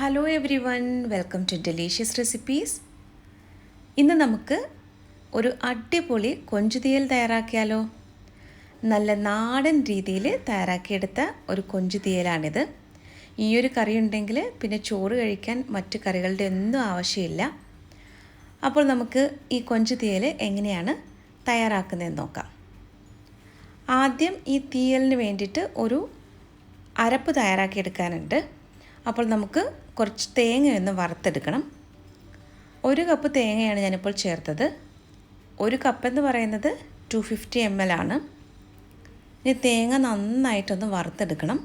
Hello everyone, welcome to delicious recipes. ഇന്ന് നമുക്ക് ഒരു അടിപൊളി കൊഞ്ചു തീയൽ തയ്യാറാക്കിയാലോ. നല്ല നാടൻ രീതിയിൽ തയ്യാറാക്കിയെടുത്ത ഒരു കൊഞ്ചു തീയലാണിത്. ഈ ഒരു കറി ഉണ്ടെങ്കിൽ പിന്നെ ചോറ് കഴിക്കാൻ മറ്റു കറികളുടെ ഒന്നും ആവശ്യമില്ല. അപ്പോൾ നമുക്ക് ഈ കൊഞ്ചു തീയൽ എങ്ങനെയാണ് തയ്യാറാക്കുന്നതെന്ന് നോക്കാം. ആദ്യം ഈ തീയലിന് വേണ്ടിയിട്ട് ഒരു അരപ്പ് തയ്യാറാക്കിയെടുക്കാനുണ്ട്. അപ്പോൾ നമുക്ക് കുറച്ച് തേങ്ങയൊന്ന് വറുത്തെടുക്കണം. 1 കപ്പ് തേങ്ങയാണ് ഞാനിപ്പോൾ ചേർത്തത്. 1 കപ്പ് എന്ന് പറയുന്നത് 250 ml ആണ്. ഇനി തേങ്ങ നന്നായിട്ടൊന്ന് വറുത്തെടുക്കണം.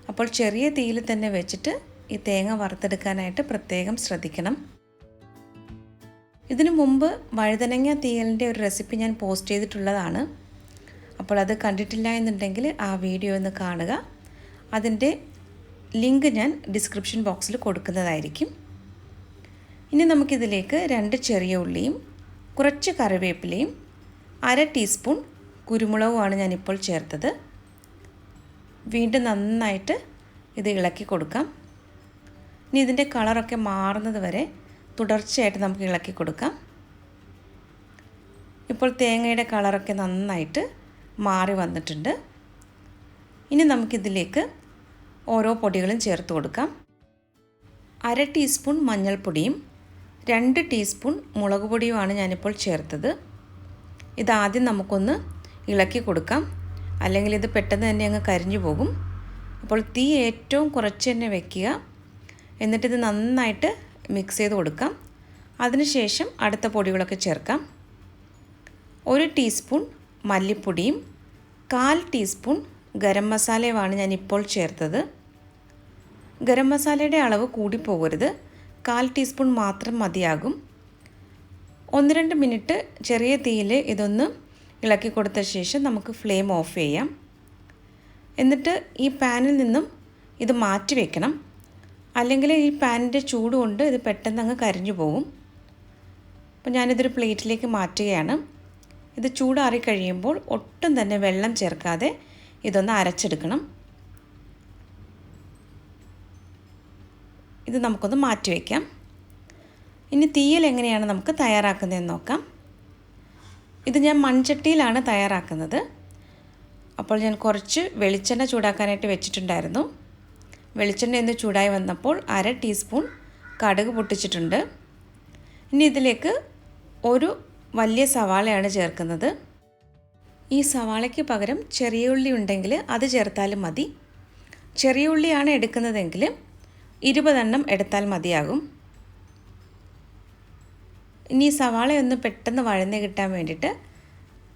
അപ്പോൾ ചെറിയ തീയിൽ തന്നെ വെച്ചിട്ട് ഈ തേങ്ങ വറുത്തെടുക്കാനായിട്ട് പ്രത്യേകം ശ്രദ്ധിക്കണം. ഇതിനു മുമ്പ് വഴുതനങ്ങ തീയലിൻ്റെ ഒരു റെസിപ്പി ഞാൻ പോസ്റ്റ് ചെയ്തിട്ടുള്ളതാണ്. അപ്പോൾ അത് കണ്ടിട്ടില്ല എന്നുണ്ടെങ്കിൽ ആ വീഡിയോ ഒന്ന് കാണുക. അതിൻ്റെ ലിങ്ക് ഞാൻ ഡിസ്ക്രിപ്ഷൻ ബോക്സിൽ കൊടുക്കുന്നതായിരിക്കും. ഇനി നമുക്കിതിലേക്ക് 2 ചെറിയ ഉള്ളിയും കുറച്ച് കറിവേപ്പിലയും 1/2 ടീസ്പൂൺ കുരുമുളകുമാണ് ഞാനിപ്പോൾ ചേർത്തത്. വീണ്ടും നന്നായിട്ട് ഇത് ഇളക്കി കൊടുക്കാം. ഇനി ഇതിൻ്റെ കളറൊക്കെ മാറുന്നത് വരെ തുടർച്ചയായിട്ട് നമുക്ക് ഇളക്കി കൊടുക്കാം. ഇപ്പോൾ തേങ്ങയുടെ കളറൊക്കെ നന്നായിട്ട് മാറി വന്നിട്ടുണ്ട്. ഇനി നമുക്കിതിലേക്ക് ഓരോ പൊടികളും ചേർത്ത് കൊടുക്കാം. 1/2 ടീസ്പൂൺ മഞ്ഞൾപ്പൊടിയും 2 ടീസ്പൂൺ മുളക് പൊടിയുമാണ് ഞാനിപ്പോൾ ചേർത്തത്. ഇതാദ്യം നമുക്കൊന്ന് ഇളക്കി കൊടുക്കാം, അല്ലെങ്കിൽ ഇത് പെട്ടെന്ന് തന്നെ അങ്ങ് കരിഞ്ഞു പോകും. അപ്പോൾ തീ ഏറ്റവും കുറച്ച് തന്നെ വയ്ക്കുക. എന്നിട്ടിത് നന്നായിട്ട് മിക്സ് ചെയ്ത് കൊടുക്കാം. അതിനുശേഷം അടുത്ത പൊടികളൊക്കെ ചേർക്കാം. 1 ടീസ്പൂൺ മല്ലിപ്പൊടിയും 1/4 ടീസ്പൂൺ ഗരം മസാലയുമാണ് ഞാനിപ്പോൾ ചേർത്തത്. ഗരം മസാലയുടെ അളവ് കൂടിപ്പോകരുത്, 1/4 ടീസ്പൂൺ മാത്രം മതിയാകും. 1-2 മിനിറ്റ് ചെറിയ തീയിൽ ഇതൊന്ന് ഇളക്കി കൊടുത്ത ശേഷം നമുക്ക് ഫ്ലെയിം ഓഫ് ചെയ്യാം. എന്നിട്ട് ഈ പാനിൽ നിന്നും ഇത് മാറ്റി വയ്ക്കണം, അല്ലെങ്കിൽ ഈ പാനിൻ്റെ ചൂട് കൊണ്ട് ഇത് പെട്ടെന്ന് അങ്ങ് കരിഞ്ഞു പോകും. അപ്പോൾ ഞാനിതൊരു പ്ലേറ്റിലേക്ക് മാറ്റുകയാണ്. ഇത് ചൂടാറി കഴിയുമ്പോൾ ഒട്ടും തന്നെ വെള്ളം ചേർക്കാതെ ഇതൊന്ന് അരച്ചെടുക്കണം. ഇത് നമുക്കൊന്ന് മാറ്റി വയ്ക്കാം. ഇനി തീയൽ എങ്ങനെയാണ് നമുക്ക് തയ്യാറാക്കുന്നതെന്ന് നോക്കാം. ഇത് ഞാൻ മൺചട്ടിയിലാണ് തയ്യാറാക്കുന്നത്. അപ്പോൾ ഞാൻ കുറച്ച് വെളിച്ചെണ്ണ ചൂടാക്കാനായിട്ട് വെച്ചിട്ടുണ്ടായിരുന്നു. വെളിച്ചെണ്ണ ഒന്ന് ചൂടായി വന്നപ്പോൾ 1/2 ടീസ്പൂൺ കടുക് പൊട്ടിച്ചിട്ടുണ്ട്. ഇനി ഇതിലേക്ക് ഒരു വലിയ സവാളയാണ് ചേർക്കുന്നത്. ഈ സവാളയ്ക്ക് പകരം ചെറിയ ഉള്ളി ഉണ്ടെങ്കിൽ അത് ചേർത്താലും മതി. ചെറിയ ഉള്ളിയാണ് എടുക്കുന്നതെങ്കിൽ 20 എണ്ണം എടുത്താൽ മതിയാകും. ഇനി സവാളയൊന്ന് പെട്ടെന്ന് വഴന്ന് കിട്ടാൻ വേണ്ടിയിട്ട്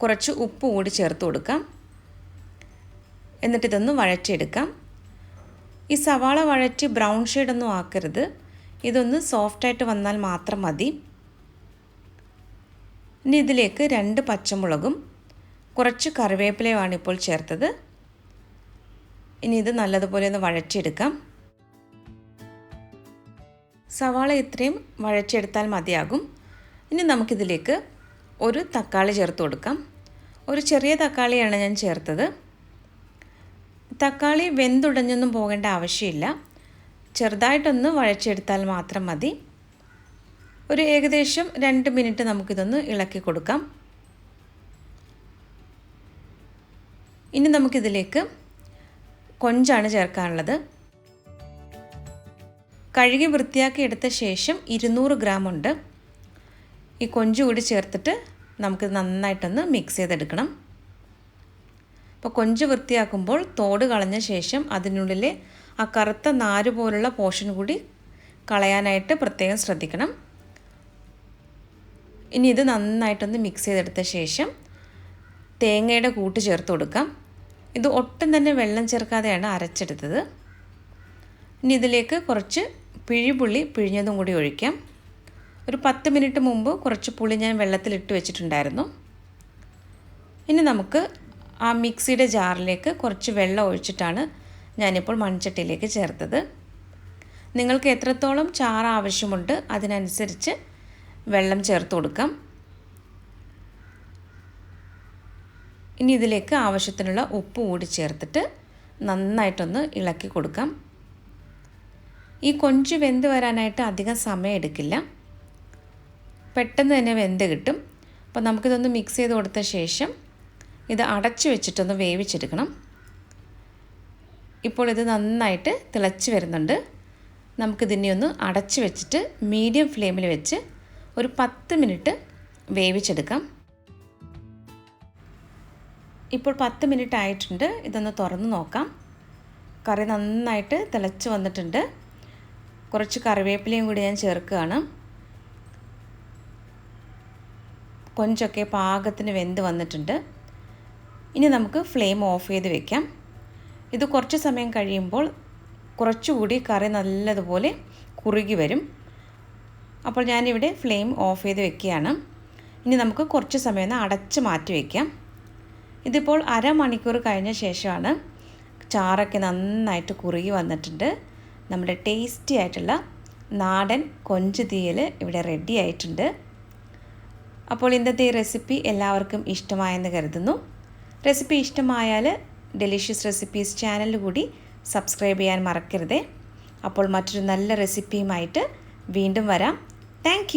കുറച്ച് ഉപ്പ് കൂടി ചേർത്ത് കൊടുക്കാം. എന്നിട്ടിതൊന്ന് വഴറ്റിയെടുക്കാം. ഈ സവാള വഴറ്റി ബ്രൗൺ ഷെയ്ഡൊന്നും ആക്കരുത്, ഇതൊന്ന് സോഫ്റ്റായിട്ട് വന്നാൽ മാത്രം മതി. ഇനി ഇതിലേക്ക് 2 പച്ചമുളകും കുറച്ച് കറിവേപ്പിലയുമാണ് ഇപ്പോൾ ചേർത്തത്. ഇനി ഇത് നല്ലതുപോലെ ഒന്ന് വഴറ്റിയെടുക്കാം. സവാള ഇത്രയും വഴറ്റിയെടുത്താൽ മതിയാകും. ഇനി നമുക്കിതിലേക്ക് ഒരു തക്കാളി ചേർത്ത് കൊടുക്കാം. ഒരു ചെറിയ തക്കാളിയാണ് ഞാൻ ചേർത്തത്. തക്കാളി വെന്തുടഞ്ഞൊന്നും പോകേണ്ട ആവശ്യമില്ല, ചെറുതായിട്ടൊന്ന് വഴറ്റിയെടുത്താൽ മാത്രം മതി. ഒരു ഏകദേശം 2 മിനിറ്റ് നമുക്കിതൊന്ന് ഇളക്കി കൊടുക്കാം. ഇനി നമുക്കിതിലേക്ക് കൊഞ്ചാണ് ചേർക്കാനുള്ളത്. കഴുകി വൃത്തിയാക്കി എടുത്ത ശേഷം 200 ഗ്രാം ഉണ്ട്. ഈ കൊഞ്ച് കൂടി ചേർത്തിട്ട് നമുക്ക് നന്നായിട്ടൊന്ന് മിക്സ് ചെയ്തെടുക്കണം. അപ്പോൾ കൊഞ്ച് വൃത്തിയാക്കുമ്പോൾ തോട് കളഞ്ഞ ശേഷം അതിനുള്ളിലെ ആ കറുത്ത നാര് പോലുള്ള പോർഷൻ കൂടി കളയാനായിട്ട് പ്രത്യേകം ശ്രദ്ധിക്കണം. ഇനി ഇത് നന്നായിട്ടൊന്ന് മിക്സ് ചെയ്തെടുത്ത ശേഷം തേങ്ങയുടെ കൂട്ട് ചേർത്ത് കൊടുക്കാം. ഇത് ഒട്ടും തന്നെ വെള്ളം ചേർക്കാതെയാണ് അരച്ചെടുത്തത്. ഇനി ഇതിലേക്ക് കുറച്ച് പിഴിപുള്ളി പിഴിഞ്ഞതും കൂടി ഒഴിക്കാം. ഒരു 10 മിനിറ്റ് മുമ്പ് കുറച്ച് പുളി ഞാൻ വെള്ളത്തിലിട്ട് വെച്ചിട്ടുണ്ടായിരുന്നു. ഇനി നമുക്ക് ആ മിക്സിയുടെ ജാറിലേക്ക് കുറച്ച് വെള്ളം ഒഴിച്ചിട്ടാണ് ഞാനിപ്പോൾ മൺചട്ടിയിലേക്ക് ചേർത്തത്. നിങ്ങൾക്ക് എത്രത്തോളം ചാറ് ആവശ്യമുണ്ട് അതിനനുസരിച്ച് വെള്ളം ചേർത്ത് കൊടുക്കാം. ഇനി ഇതിലേക്ക് ആവശ്യത്തിനുള്ള ഉപ്പ് കൂടി ചേർത്തിട്ട് നന്നായിട്ടൊന്ന് ഇളക്കി കൊടുക്കാം. ഈ കൊഞ്ച് വെന്ത് വരാനായിട്ട് അധികം സമയം എടുക്കില്ല, പെട്ടെന്ന് തന്നെ വെന്ത് കിട്ടും. അപ്പോൾ നമുക്കിതൊന്ന് മിക്സ് ചെയ്ത് കൊടുത്ത ശേഷം ഇത് അടച്ചു വെച്ചിട്ടൊന്ന് വേവിച്ചെടുക്കണം. ഇപ്പോൾ ഇത് നന്നായിട്ട് തിളച്ച് വരുന്നുണ്ട്. നമുക്കിതിനെ ഒന്ന് അടച്ചു വെച്ചിട്ട് മീഡിയം ഫ്ലെയിമിൽ വെച്ച് ഒരു 10 മിനിറ്റ് വേവിച്ചെടുക്കാം. ഇപ്പോൾ 10 മിനിറ്റ് ആയിട്ടുണ്ട്. ഇതൊന്ന് തുറന്ന് നോക്കാം. കറി നന്നായിട്ട് തിളച്ച് വന്നിട്ടുണ്ട്. കുറച്ച് കറിവേപ്പിലയും കൂടി ഞാൻ ചേർക്കുകയാണ്. കൊഞ്ചൊക്കെ പാകത്തിന് വെന്ത് വന്നിട്ടുണ്ട്. ഇനി നമുക്ക് ഫ്ലെയിം ഓഫ് ചെയ്ത് വെക്കാം. ഇത് കുറച്ച് സമയം കഴിയുമ്പോൾ കുറച്ചുകൂടി കറി നല്ലതുപോലെ കുറുകി വരും. അപ്പോൾ ഞാനിവിടെ ഫ്ലെയിം ഓഫ് ചെയ്ത് വെക്കുകയാണ്. ഇനി നമുക്ക് കുറച്ച് സമയം ഒന്ന് അടച്ച് മാറ്റി വയ്ക്കാം. ഇതിപ്പോൾ അരമണിക്കൂർ കഴിഞ്ഞ ശേഷമാണ് ചാറൊക്കെ നന്നായിട്ട് കുറുകി വന്നിട്ടുണ്ട്. നമ്മുടെ ടേസ്റ്റി ആയിട്ടുള്ള നാടൻ കൊഞ്ച് തീയൽ ഇവിടെ റെഡി ആയിട്ടുണ്ട്. അപ്പോൾ ഇന്നത്തെ ഈ റെസിപ്പി എല്ലാവർക്കും ഇഷ്ടമായെന്ന് കരുതുന്നു. റെസിപ്പി ഇഷ്ടമായാൽ ഡെലിഷ്യസ് റെസിപ്പീസ് ചാനൽ കൂടി സബ്സ്ക്രൈബ് ചെയ്യാൻ മറക്കരുതേ. അപ്പോൾ മറ്റൊരു നല്ല റെസിപ്പിയുമായിട്ട് വീണ്ടും വരാം. താങ്ക്